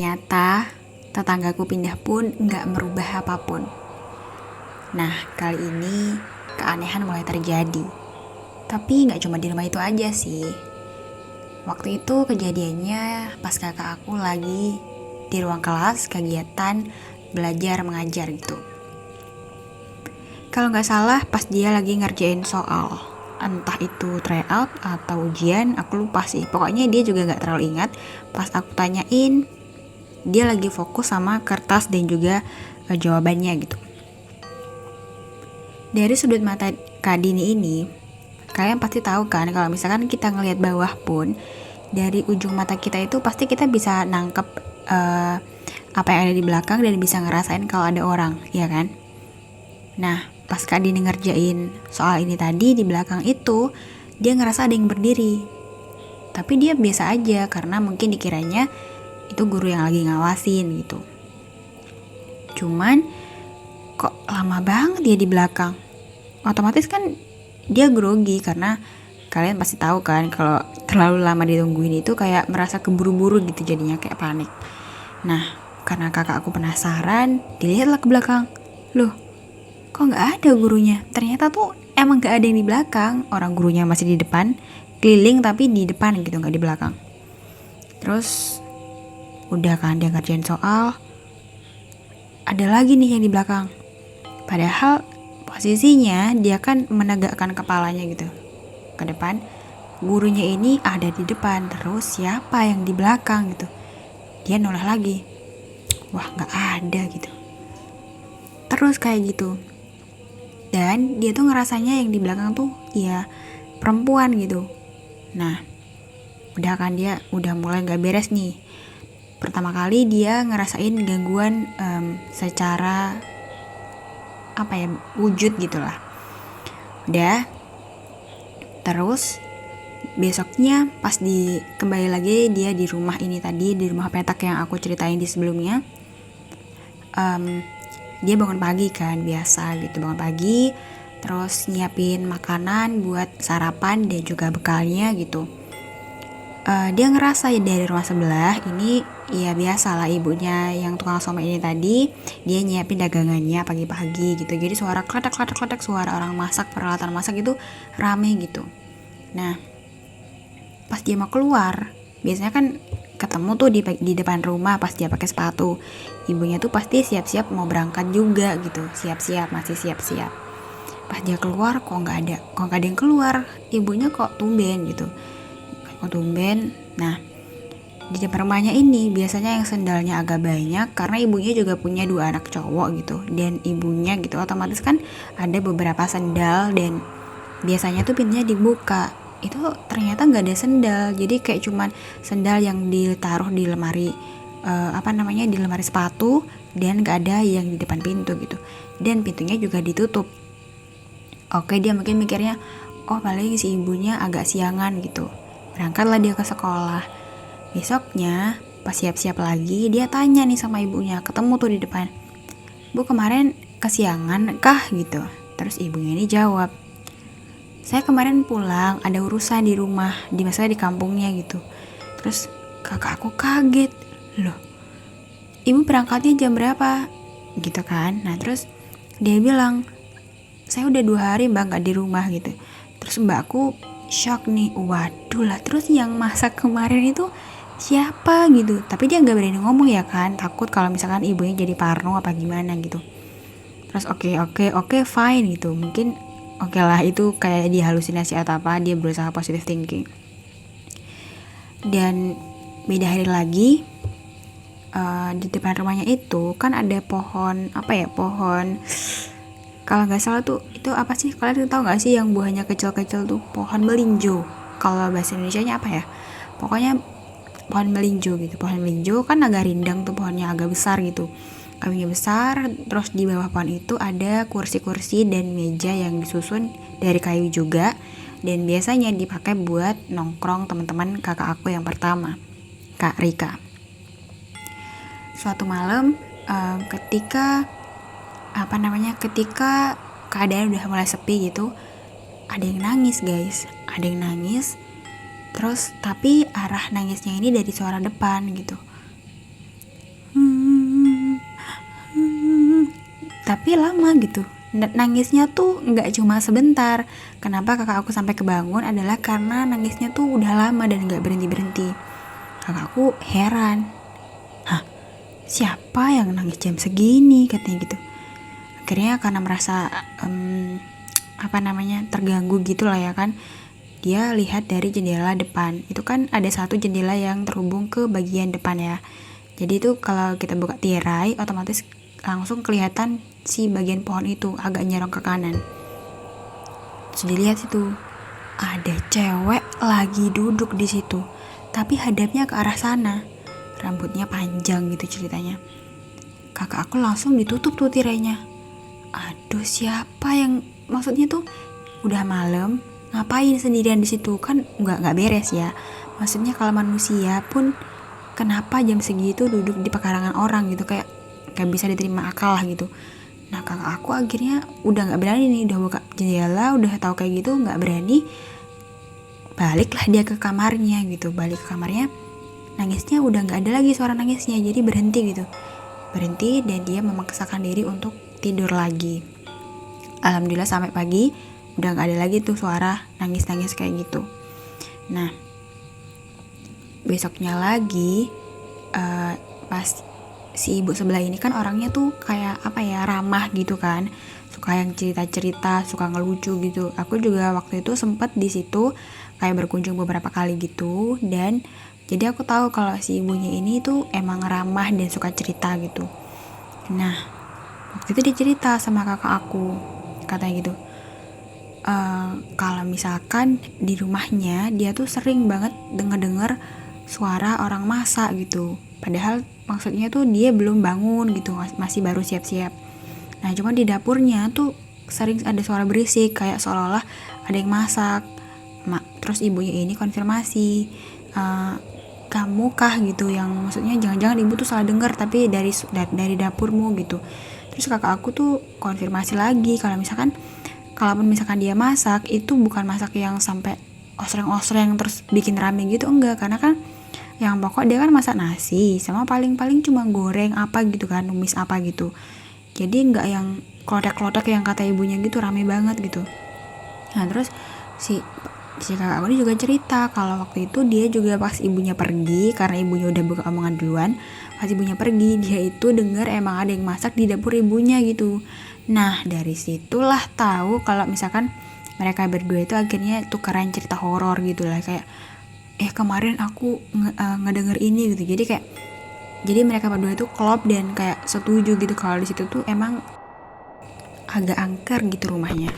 Ternyata tetanggaku pindah pun nggak merubah apapun. Nah, kali ini keanehan mulai terjadi. Tapi nggak cuma di rumah itu aja sih. Waktu itu kejadiannya pas kakak aku lagi di ruang kelas kegiatan belajar mengajar gitu. Kalau nggak salah pas dia lagi ngerjain soal, entah itu tryout atau ujian, aku lupa sih. Pokoknya dia juga nggak terlalu ingat. Pas aku tanyain, dia lagi fokus sama kertas dan juga jawabannya gitu. Dari sudut mata Kak Dini ini, kalian pasti tahu kan kalau misalkan kita ngelihat bawah pun, dari ujung mata kita itu pasti kita bisa nangkep apa yang ada di belakang dan bisa ngerasain kalau ada orang, ya kan? Nah, pas Kak Dini ngerjain soal ini tadi, di belakang itu dia ngerasa ada yang berdiri. Tapi dia biasa aja karena mungkin dikiranya itu guru yang lagi ngawasin gitu. Cuman kok lama banget dia di belakang. Otomatis kan dia grogi karena kalian pasti tahu kan kalau terlalu lama ditungguin itu kayak merasa keburu-buru gitu, jadinya kayak panik. Nah, karena kakak aku penasaran, dilihatlah ke belakang. Loh, kok nggak ada gurunya? Ternyata tuh emang nggak ada yang di belakang. Orang gurunya masih di depan, keliling tapi di depan gitu, nggak di belakang. Terus udah kan dia ngerjain soal, ada lagi nih yang di belakang. Padahal posisinya dia kan menegakkan kepalanya gitu ke depan. Gurunya ini ada di depan, terus siapa yang di belakang gitu. Dia noleh lagi, wah nggak ada gitu. Terus kayak gitu. Dan dia tuh ngerasanya yang di belakang tuh ya perempuan gitu. Nah, udah kan dia udah mulai nggak beres nih. Pertama kali dia ngerasain gangguan secara apa ya, wujud gitulah. Udah. Terus besoknya pas kembali lagi dia di rumah ini tadi, di rumah petak yang aku ceritain di sebelumnya. Dia bangun pagi kan, biasa gitu, bangun pagi terus nyiapin makanan buat sarapan dan juga bekalnya gitu. Dia ngerasa ya dari rumah sebelah ini ya biasa lah, ibunya yang tukang somai ini tadi dia nyiapin dagangannya pagi-pagi gitu, jadi suara kletek-kletek suara orang masak, peralatan masak itu rame gitu. Nah, pas dia mau keluar, biasanya kan ketemu tuh di depan rumah pas dia pakai sepatu. Ibunya tuh pasti siap-siap mau berangkat juga gitu, masih siap-siap. Pas dia keluar kok nggak ada yang keluar. Ibunya kok tumben gitu. Nah, di depan rumahnya ini biasanya yang sendalnya agak banyak karena ibunya juga punya 2 anak cowok gitu, dan ibunya gitu otomatis kan ada beberapa sendal dan biasanya tuh pintunya dibuka. Itu ternyata nggak ada sendal, jadi kayak cuman sendal yang ditaruh di lemari di lemari sepatu, dan nggak ada yang di depan pintu gitu, dan pintunya juga ditutup. Oke, dia mungkin mikirnya oh paling si ibunya agak siangan gitu. Berangkatlah dia ke sekolah. Besoknya pas siap-siap lagi, dia tanya nih sama ibunya, ketemu tuh di depan, Bu kemarin kesiangan kah gitu. Terus ibunya ini jawab, saya kemarin pulang ada urusan di rumah, di kampungnya gitu. Terus kakak aku kaget, loh ibu berangkatnya jam berapa gitu kan. Nah terus dia bilang, saya udah 2 hari mbak gak di rumah gitu. Terus mbakku shock nih, waduh lah, terus yang masak kemarin itu siapa gitu. Tapi dia gak berani ngomong ya kan, takut kalau misalkan ibunya jadi parno apa gimana gitu. Terus oke fine gitu, mungkin oke lah, itu kayak dia halusinasi atau apa, dia berusaha positive thinking. Dan beda hari lagi, di depan rumahnya itu kan ada pohon kalau nggak salah tuh itu apa sih, kalian tahu nggak sih yang buahnya kecil-kecil tuh, pohon melinjo. Kalau bahasa Indonesianya apa ya, pokoknya pohon melinjo gitu. Pohon melinjo kan agak rindang tuh, pohonnya agak besar gitu, kayunya besar. Terus di bawah pohon itu ada kursi-kursi dan meja yang disusun dari kayu juga, dan biasanya dipakai buat nongkrong teman-teman kakak aku yang pertama, Kak Rika. Suatu malam ketika keadaan udah mulai sepi gitu, ada yang nangis guys, terus tapi arah nangisnya ini dari suara depan gitu. tapi lama gitu. Nangisnya tuh nggak cuma sebentar. Kenapa kakak aku sampai kebangun adalah karena nangisnya tuh udah lama dan nggak berhenti-berhenti. Kakakku heran, hah, siapa yang nangis jam segini, katanya gitu. Akhirnya karena merasa terganggu gitu lah ya kan, dia lihat dari jendela depan. Itu kan ada satu jendela yang terhubung ke bagian depan ya. Jadi itu kalau kita buka tirai otomatis langsung kelihatan si bagian pohon itu agak nyerong ke kanan. Terus dilihat situ ada cewek lagi duduk di situ, tapi hadapnya ke arah sana. Rambutnya panjang gitu ceritanya. Kakak aku langsung ditutup tuh tirainya. Aduh, siapa yang, maksudnya tuh udah malam ngapain sendirian di situ, kan nggak beres ya. Maksudnya kalau manusia pun kenapa jam segitu duduk di pekarangan orang gitu, kayak bisa diterima akal lah gitu. Nah kakak aku akhirnya udah nggak berani nih, udah buka jendela udah tahu kayak gitu nggak berani, baliklah dia ke kamarnya gitu. Balik ke kamarnya, nangisnya udah nggak ada lagi suara nangisnya, jadi berhenti gitu, berhenti dan dia memaksakan diri untuk tidur lagi. Alhamdulillah sampai pagi udah nggak ada lagi tuh suara nangis kayak gitu. Nah besoknya lagi pas si ibu sebelah ini kan orangnya tuh kayak ramah gitu kan, suka yang cerita-cerita, suka ngelucu gitu. Aku juga waktu itu sempet di situ kayak berkunjung beberapa kali gitu, dan jadi aku tahu kalau si ibunya ini tuh emang ramah dan suka cerita gitu. Nah waktu itu dia cerita sama kakak aku, katanya gitu, kalau misalkan di rumahnya dia tuh sering banget denger suara orang masak gitu, padahal maksudnya tuh dia belum bangun gitu, masih baru siap-siap. Nah cuma di dapurnya tuh sering ada suara berisik, kayak seolah-olah ada yang masak. Terus ibunya ini konfirmasi, kamu kah gitu, yang maksudnya jangan-jangan ibu tuh salah dengar tapi dari dapurmu gitu. Terus kakak aku tuh konfirmasi lagi kalau misalkan dia masak itu bukan masak yang sampai osreng-osreng terus bikin rame gitu, enggak, karena kan yang pokok dia kan masak nasi sama paling-paling cuma goreng apa gitu kan, numis apa gitu. Jadi enggak yang klotek-klotek yang kata ibunya gitu rame banget gitu. Nah terus si kakak aku juga cerita kalau waktu itu dia juga pas ibunya pergi, karena ibunya udah buka omongan duluan, pas ibunya pergi dia itu dengar emang ada yang masak di dapur ibunya gitu. Nah dari situlah tahu kalau misalkan mereka berdua itu akhirnya tukeran cerita horor gitu lah, kayak kemarin aku ngedenger ini gitu. Jadi mereka berdua itu klop dan kayak setuju gitu kalau di situ tuh emang agak angker gitu rumahnya.